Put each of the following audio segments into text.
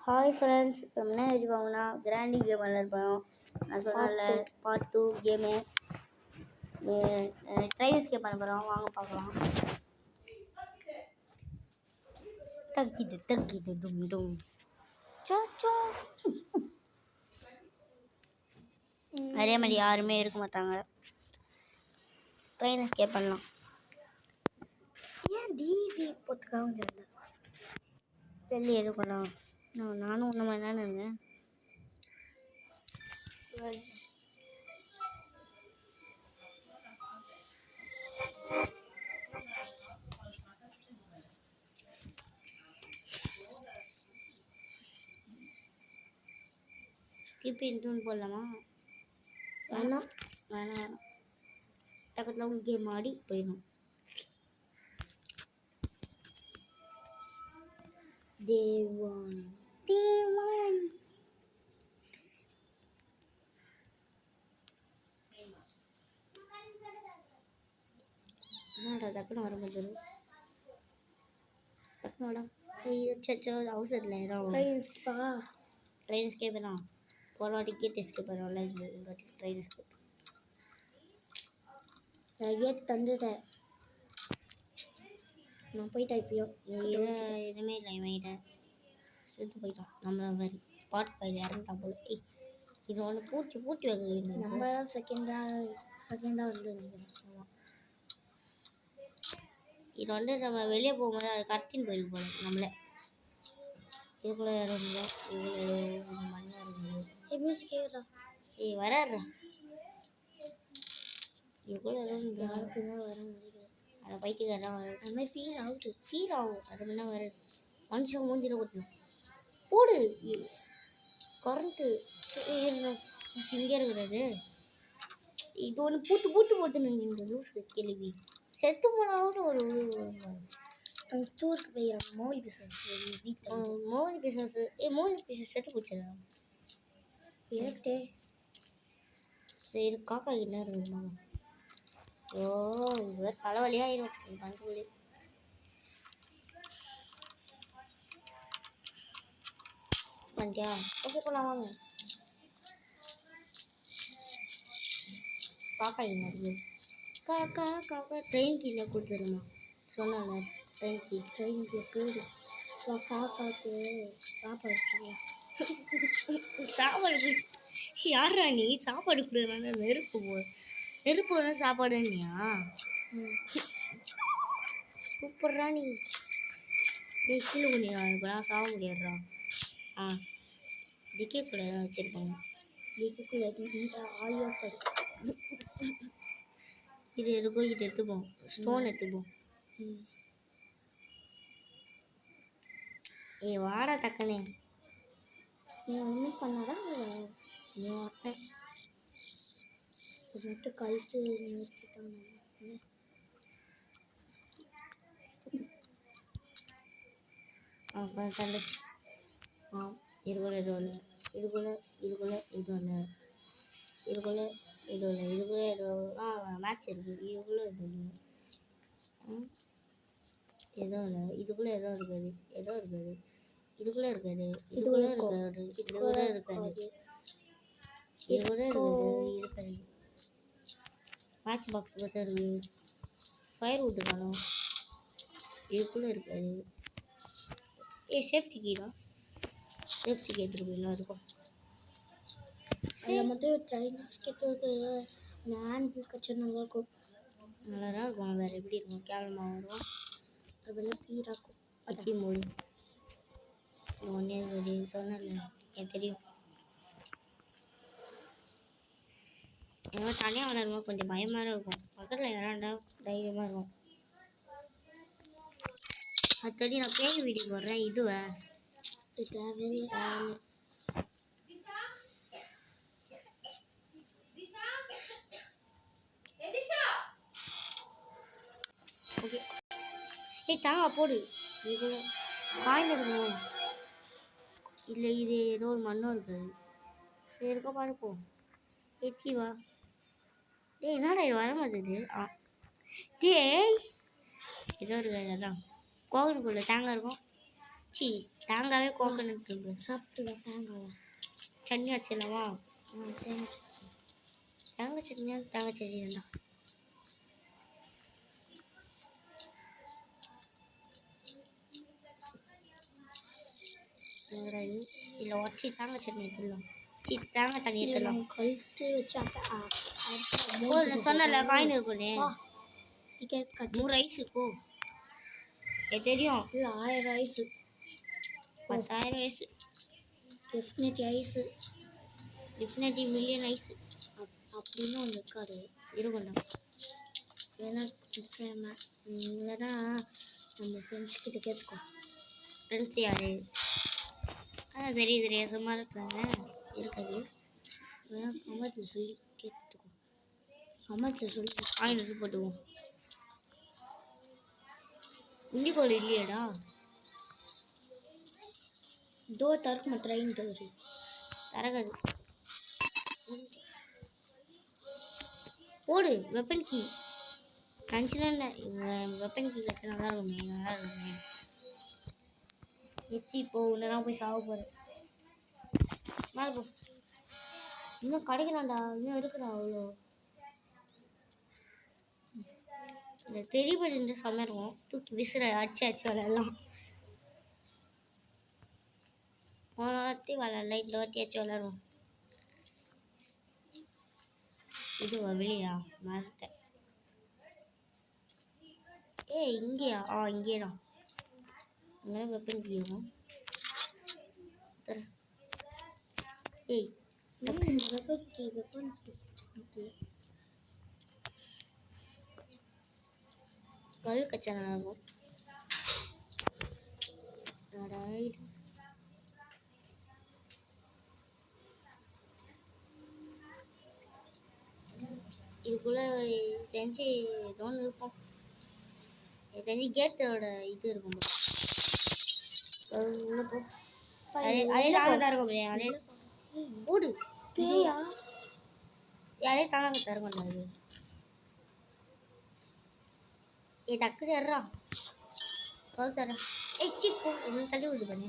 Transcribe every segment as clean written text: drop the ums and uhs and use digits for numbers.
Hi friends, இப்போ என்ன எழுதிப்பாங்கன்னா Kranti game விளையாடுறோம். நான் சொன்னல பார்ட் 2 கேமு ட்ரைவ் எஸ்கேப் பண்ண போகிறோம். வாங்க பார்க்கலாம். தக்கிட்டு டும் டும் சோ அதே மாதிரி யாருமே இருக்க மாட்டாங்க. ட்ரெயின் எஸ்கேப் பண்ணலாம். ஏன் டிவி போத்துக்காகவும் தெரியல எடுக்கலாம். நானும் ஒன்று மாதிரி தானே இருந்தேன். ஸ்கிப் இன்ட்ரோன்னு போடலாமா? வேணாம் பக்கத்தில் கேம் ஆடி போயிடும். தேவான் என்னடா டக்குன்னு வர மாதிரி டக்குனோட சச்சோ அவசரத்தில் ட்ரெயின் எஸ்கேப் பண்ணலாம். ஒரு வாட்டி கேட் எஸ்கேப் பண்ணோம்ல, ஒரு வாட்டி ட்ரெயின் எஸ்கேப் கேட் தந்துட்டேன். நான் போயிட்டேன். இப்பயும் எதுவுமே இல்லை. இவன்கிட்ட செத்து போயிட்டான். நம்மள மாதிரி பார்ட் 5 இறந்துட்டான் போல. இது ஒன்று பூட்டி வைக்க வேண்டும். நம்ம தான் செகண்டாக வந்து ஆமாம். இது வந்து நம்ம வெளியே போகும்போது அது கடத்தின்னு போயிருக்கு போல நம்மளே. இதுக்குள்ளே இறங்குதா, இவ்வளோ மண்ணாக இருக்குது. மியூசிக் கேட்குறா. வராடுறா. இதுக்குள்ளே இறங்குது. யாருக்குமே வர முடியாது. அதை பைத்தியக்காரன் வர அது மாதிரி ஃபீல் ஆகும். அது முன்னா வர மனுஷன் மூஞ்சில கொடுத்தணும் போடு கரண்ட்டு இங்கே இருக்கிறது. இது ஒன்று பூட்டு போட்டுன்னு லூஸு கேள்வி செத்து போனாலும் ஒரு டூருக்கு போயிடறாங்க. மோலி பிசஸ் வீட்டில் மோலி பிசஸ் செத்து போச்சுடா. எனக்கிட்டே சரி காக்கா என்ன இருக்குதுமா? இது வேறு தலைவலியாகிடும். இது பண்ணுறது வந்துட்டியா? ஓகே போகலாம் வாங்க. காக்கா என்ன இருக்குது? காக்கா ட்ரெயின் கீழே கொடுத்துருமா சொன்னால. ட்ரெயின் கீழே போயிடு. காக்காவுக்கு சாப்பாடு யாரா நீ? சாப்பாடு கொடுக்குறாங்க. நெருப்பு சாப்பாடுன்னியா? சூப்பர்ரா நீ. கீழே கொண்டியா? இப்போலாம் சாக முடியாதுடா. டிக்கேக்குள்ளே வச்சுருப்பாங்க. டிக்கேக்குள்ளே ஆயா இது எடுக்கும். இது எடுத்துப்போம். ஸ்டோன் எடுத்துப்போம். வாடா தக்கனே. நீ ஒன்றும் பண்ணாதான் நீ வரேன். இது மட்டும் கழுத்து நிறுத்திட்டாங்க. தண்டு இதுக்குள்ளே இது ஒன்று, இதுக்குள்ளே இது ஒன்று, இதுக்குள்ளே ஏதோ மேட்ச் இருக்குது. இதுக்குள்ளே இது ஒன்று ஏதோ இல்லை. இதுக்குள்ளே ஏதோ இருக்காது. இதுக்குள்ளே இருக்காது. மேட்ச் பாக்ஸ் பார்த்தா இருக்குது. ஃபயர் வுட்டு காணும். இதுக்குள்ளே இருக்காது. சேஃப்டி கீழா சேஃப்டி கேட்டு போயிடலாம். இருக்கும் அதில் மட்டும் ட்ரெயின் ஸ்கெட் இருக்குது. அந்த ஹேண்டில் கட்சி நல்லாயிருக்கும். நல்லா இருக்கும். வேறு எப்படி இருக்கும்? கேவலமாக வரும். அதெல்லாம் பீராக்கும். வச்சு மூடி ஒன்றே சொன்னல. எனக்கு தெரியும். ஏன்னா தனியாக விளாடும்போது கொஞ்சம் பயமாக இருக்கும். பக்கத்தில் யாராண்டா தைரியமாக இருக்கும். அது தெரியும். நான் பேய் வீடியோ போடுறேன். இதுவை தேவையில்லை. ஓகே தாங்க போடு. இது காயின் இருக்கணும். இல்லை இது ஏதோ ஒரு மண்ணும் இருக்காது. சரி இருக்கா பார்ப்போம். வா. என்னடா இது வர மாட்டேது? டேய் ஏதோ இருக்காது. அதான் கோவிலுக்குள்ளே தேங்காய் இருக்கும். தேங்காவே கோகனட் இருக்கு. சாப்பிட்டுல தேங்காவை சட்னி வச்சிடலாமா? தேங்காய் சட்னி. தேங்காய் சட்னியா? தேங்காய் சட்னி வேண்டாம். இல்லை வச்சு தேங்காய் சட்னி எடுத்துடலாம். தேங்காய் தண்ணி எடுத்துடலாம். கழுத்து வச்சு சொன்னல காயின் இருக்குன்னு. டிக்கெட் 100 ஐஸ் இருக்கும். தெரியும். இல்லை 1000 ஐஸு, 10,000 ஐஸு, டெஃபினெட் ஐஸு, டெஃபினெட்லி மில்லியன் ஐஸு அப்படின்னு ஒன்று இருக்காது. இருக்கும்டா. இல்லைன்னா இல்லைன்னா நம்ம ஃப்ரெண்ட்ஸ் கிட்ட கேட்டுக்கோ. ஃப்ரெண்ட்ஸ் யாரு? தெரியுது சும்மா இருக்காங்க இருக்காது. இல்லைன்னா கமெண்ட்டில் சொல்லி கேட்டுக்கோ. கமெண்ட்டில் சொல்லி காயின் எடுத்து போட்டுவோம். இண்டிகோல் இல்லையாடா? டோர் திறக்குமா? ட்ரெயின் டோரு திறக்காது. போடு வெப்பன் கீ. டென்ஷனாக இல்லை. வெப்பன் கீ கற்று நல்லா இருக்குமே. எச்சி இப்போ இல்லைனா போய் சாக போகிறேன். மேலே போ. இன்னும் கிடைக்கலாம்டா. இன்னும் இருக்குடா அவ்வளோ. இந்த தெரிபடி செம்ம இருக்கும். தூக்கி விசிற அடிச்சு விளையாடலாம். போன வாட்டி விளையாடல, இந்த வாட்டி அடிச்சு விளையாடுவோம். இது வெளியா மறந்துட்டேன். இங்கேயா? இங்கே தான். இங்கே வெப்பன் கீழும். வெப்பன் கீ கல் கச்சா நல்லா இருக்கும். இதுக்குள்ள தெரிஞ்சு ஏதோன்னு இருக்கும். தெரிஞ்சு கேட்டோட இது இருக்கும். அதே தாங்க இருக்கும். அதே ஓடு. பேயா? யாரே தாங்க தர மாட்டாது. டக்குனு ஏறா கல் தர. சிப்போ தள்ளி விடு பண்ணு.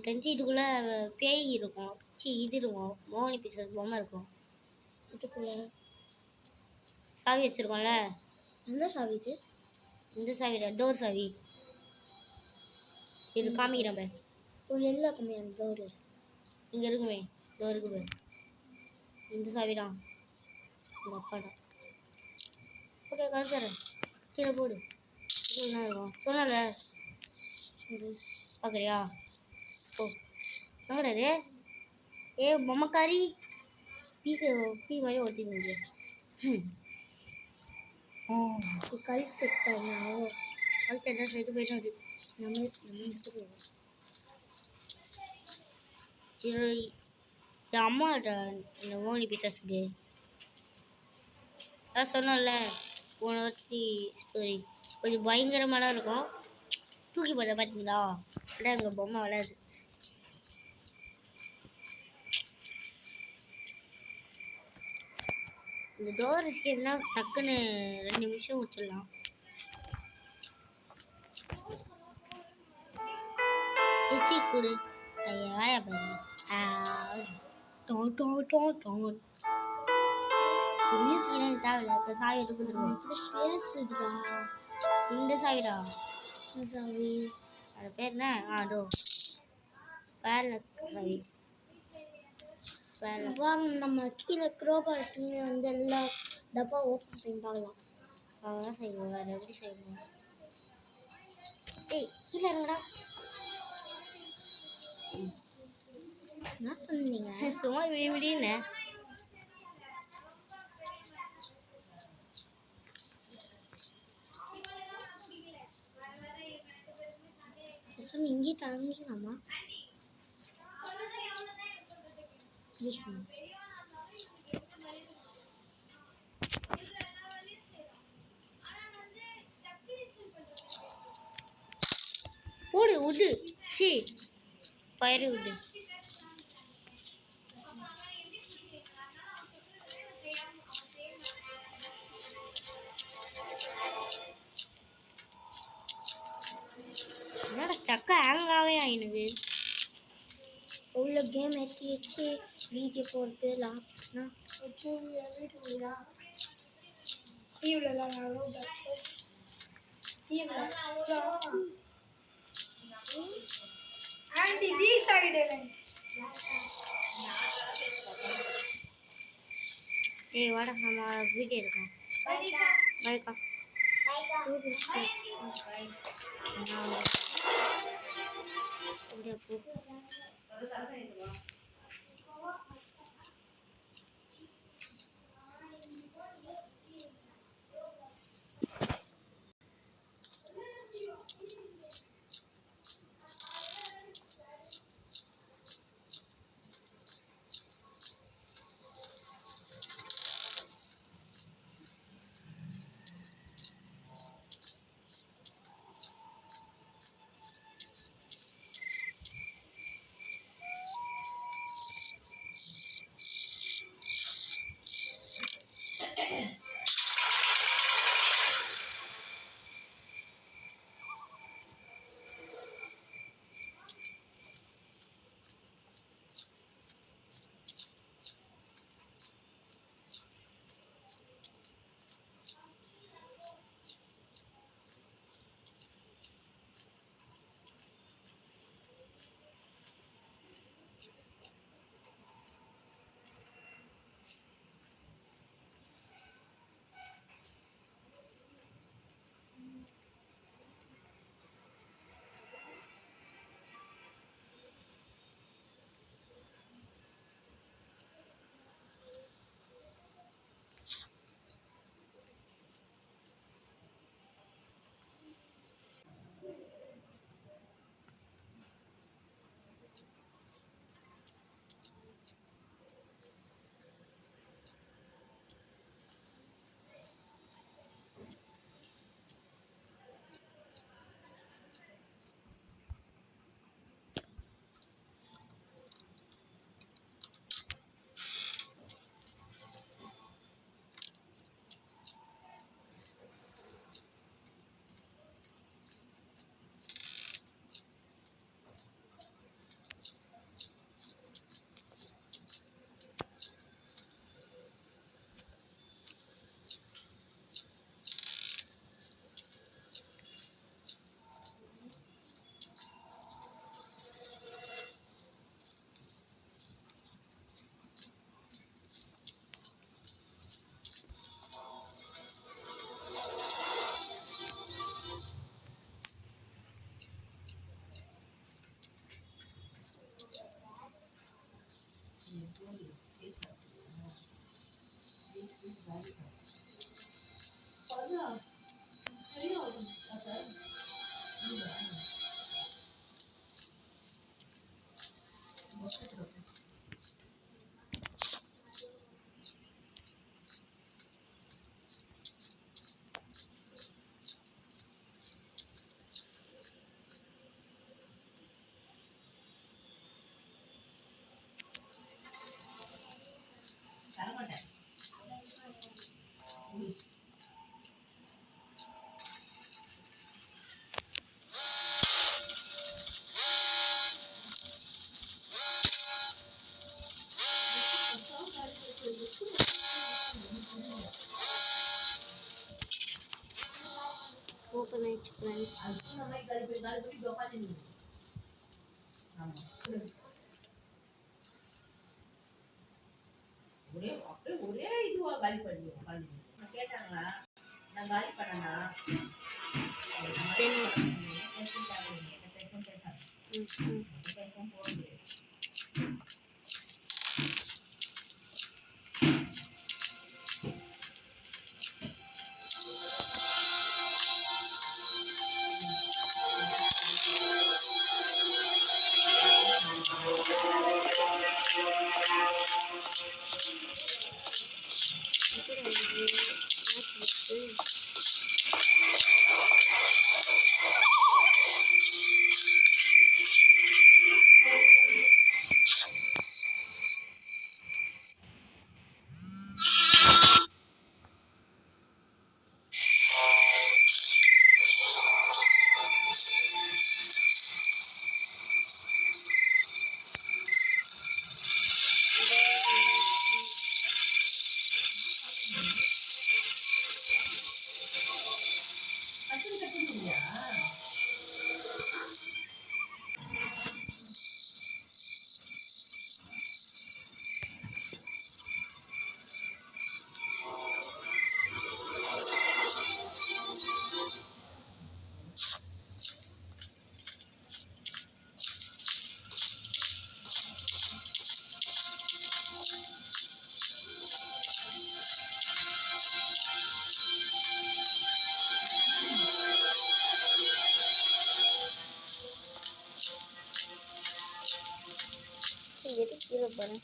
தெரிஞ்சு இதுக்குள்ள பேய் இருக்கும். இது இருக்கும். மோகினி பீசஸ் பொம்மை இருக்கும். இதுக்குள்ள சாவி வச்சிருக்கோம்ல. என்ன சாவி இது? இந்த சாவிடா, டோர் சாவி. இது காமிக்கிறேன். எல்லா கம்மியான டோரு இங்கே இருக்குமே. டோர் இருக்குது. இந்த சாவிதான். இந்த அப்பாடா. ஓகே கழுத்துறேன். கீழே போடு. என்ன இருக்கும் சொன்னல. பார்க்குறியா? ஓ எங்கடாது? பொம்மைக்காரி பீ மாதிரி ஒட்டிங்க. கழுத்து கழுத்து என்ன சேர்த்து போயிட்டு அது நம்ம செத்து போயிடும். என் அம்மாட்ட இந்த மோகினி பீசஸ்க்கு அதான் சொன்னோம்ல போன வாட்டி ஸ்டோரி கொஞ்சம் பயங்கரமாக இருக்கும். தூக்கி பார்த்தா பார்த்தீங்களா? அதான் எங்கள் பொம்மை விளையாடு. இந்த டோர் எஸ்கேப்னா டக்குன்னு 2 நிமிஷம் முடிச்சிடலாம். எச்சி கொடு. ஐயா பாரு. மியூசிக்னா தேவையில்ல. சாவி எடுத்து கொடுத்துருவோம். பேசுதுடா. இந்த சாவிடா. சாவி அது பேர் என்ன? டோ பேர்ல சாவி. வாங்க நம்ம கீழே க்ரோபா எடுத்துன்னு வந்து எல்லா டப்பா ஓப்பன் பண்ணி பார்க்கலாம். அதான் செய்வோம். வேறு எப்படி செய்வோம்? கீழே இருங்கடா. என்ன பண்ணீங்க? சும்மா விடின்னு இங்கே தங்கிக்கலாமா? போடு உடு. ஃபயர் உடு. டக்கு ஹேங்காகவே ஆயினுது. உள்ள கேம் ஏற்றி வச்சு வீடியோ போட்டு லாப்னா டிவிலலாம் ஆண்டி தி சைடு ஏய் வாடா நம்ம வீடியோ எடுக்கலாம். பாய்க்கா. ஓப்பன் ஆயிடுச்சு ஃப்ரெண்ட்ஸ். ஒரே இதுவா காலி பண்ணி கேட்டாங்களா? நான் காலி பண்ணனா கீழே பாரு.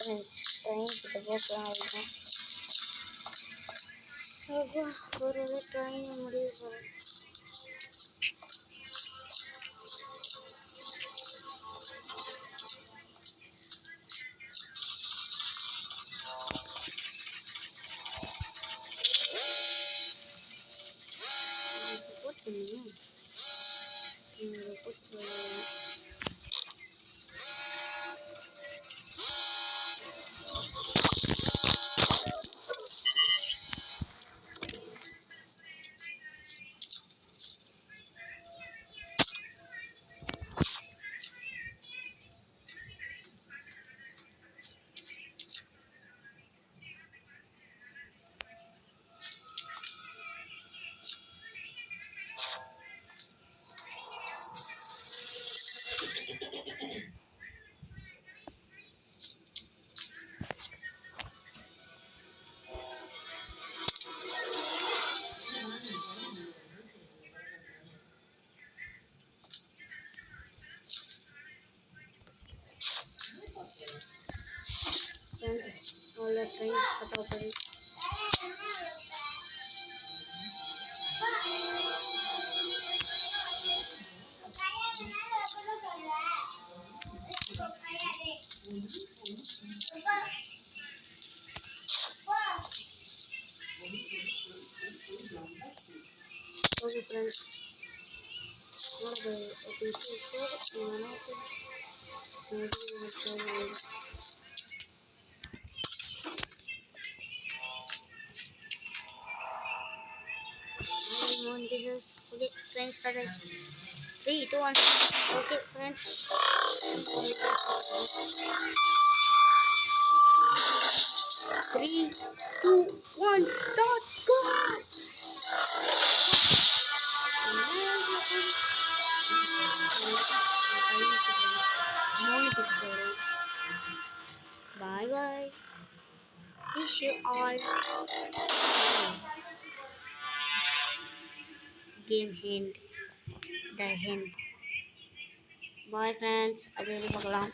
ட்ரெயின் கிட்ட போகலாம் அவ்வளோதான். ஒரு ட்ரெயின் முடிவு போகிறேன். அவ்வளோ ட்ரெயின் கட்டாக போகுது. Okay friends, train started. 3, 2, 1. Okay, friends. 3, 2, 1. Start. Go. Bye bye. Wish you all game hand. The hand. Bye friends. அது பார்க்கலாம்.